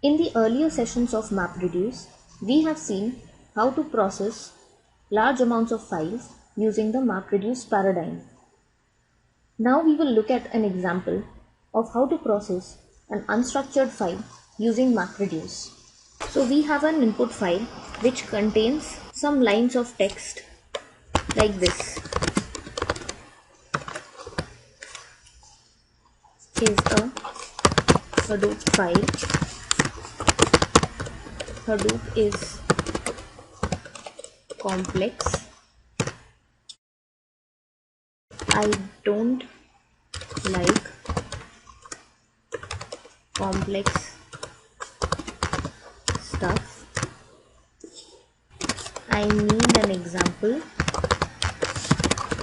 In the earlier sessions of Mapreduce, we have seen how to process large amounts of files using the Mapreduce paradigm. Now we will look at an example of how to process an unstructured file using Mapreduce. So we have an input file which contains some lines of text like this. Is a Hadoop file. Hadoop is complex. I don't like complex stuff. I need an example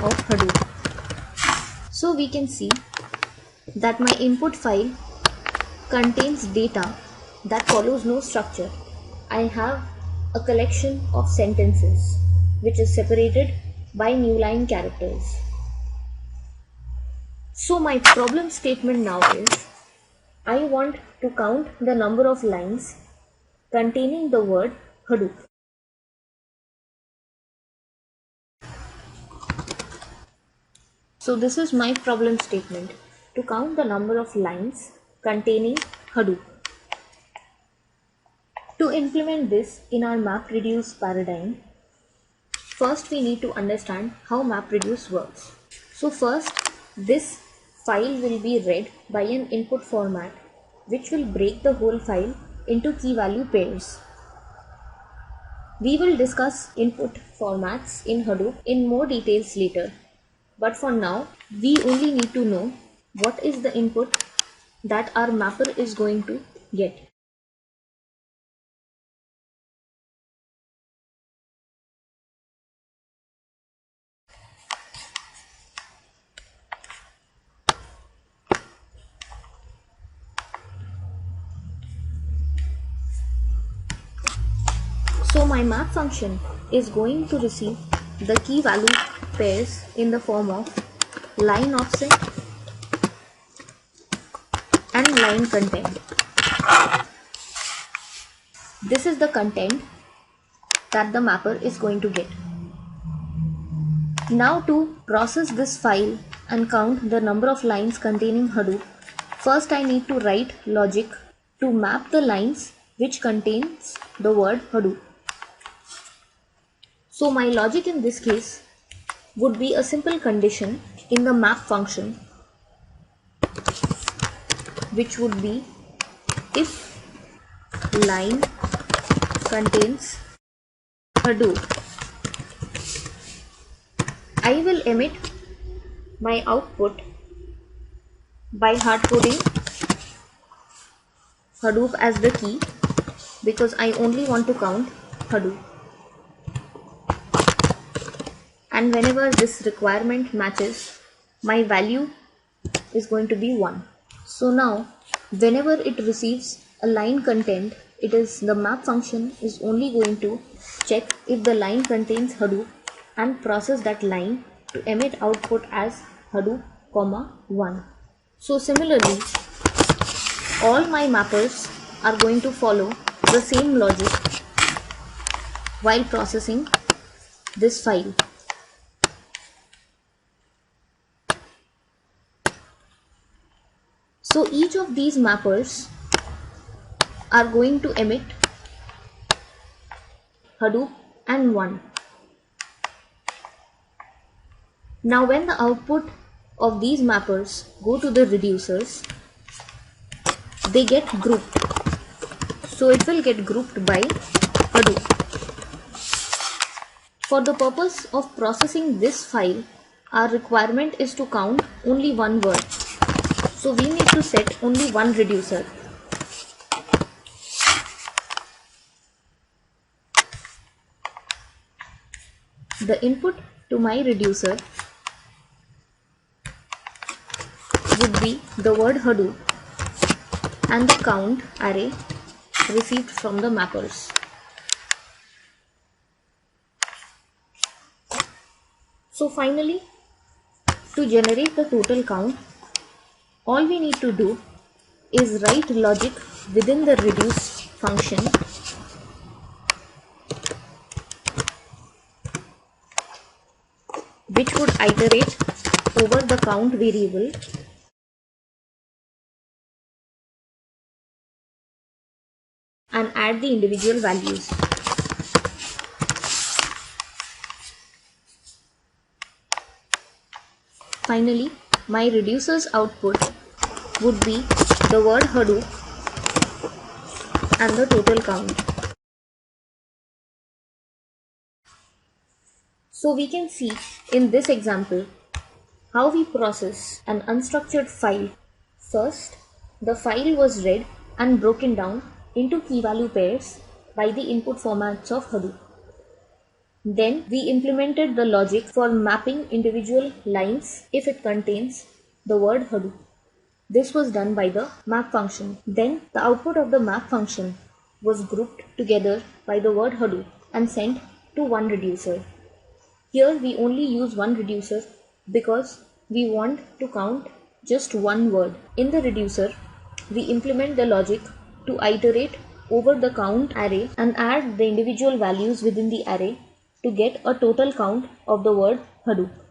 of Hadoop. So we can see that my input file contains data that follows no structure. I have a collection of sentences which is separated by new line characters. So my problem statement now is I want to count the number of lines containing the word Hadoop. So this is my problem statement, to count the number of lines containing Hadoop. To implement this in our Mapreduce paradigm, first we need to understand how Mapreduce works. So first, this file will be read by an input format which will break the whole file into key value pairs. We will discuss input formats in Hadoop in more details later, but for now we only need to know what is the input that our mapper is going to get. So my map function is going to receive the key value pairs in the form of line offset and line content. This is the content that the mapper is going to get. Now to process this file and count the number of lines containing Hadoop, first I need to write logic to map the lines which contains the word Hadoop. So my logic in this case would be a simple condition in the map function, which would be if line contains Hadoop, I will emit my output by hardcoding Hadoop as the key because I only want to count Hadoop. And whenever this requirement matches, my value is going to be 1. So now, whenever it receives a line content, the map function is only going to check if the line contains Hadoop and process that line to emit output as Hadoop, 1. So similarly, all my mappers are going to follow the same logic while processing this file. So each of these mappers are going to emit Hadoop and 1. Now when the output of these mappers go to the reducers, they get grouped. So it will get grouped by Hadoop. For the purpose of processing this file, our requirement is to count only one word. So we need to set only one reducer. The input to my reducer would be the word Hadoop and the count array received from the mappers. So finally, to generate the total count, all we need to do is write logic within the reduce function which would iterate over the count variable and add the individual values. Finally, my reducer's output would be the word Hadoop and the total count. So we can see in this example how we process an unstructured file. First, the file was read and broken down into key-value pairs by the input formats of Hadoop. Then we implemented the logic for mapping individual lines if it contains the word Hadoop. This was done by the map function. Then the output of the map function was grouped together by the word Hadoop and sent to one reducer. Here we only use one reducer because we want to count just one word. In the reducer, we implement the logic to iterate over the count array and add the individual values within the array to get a total count of the word Hadoop.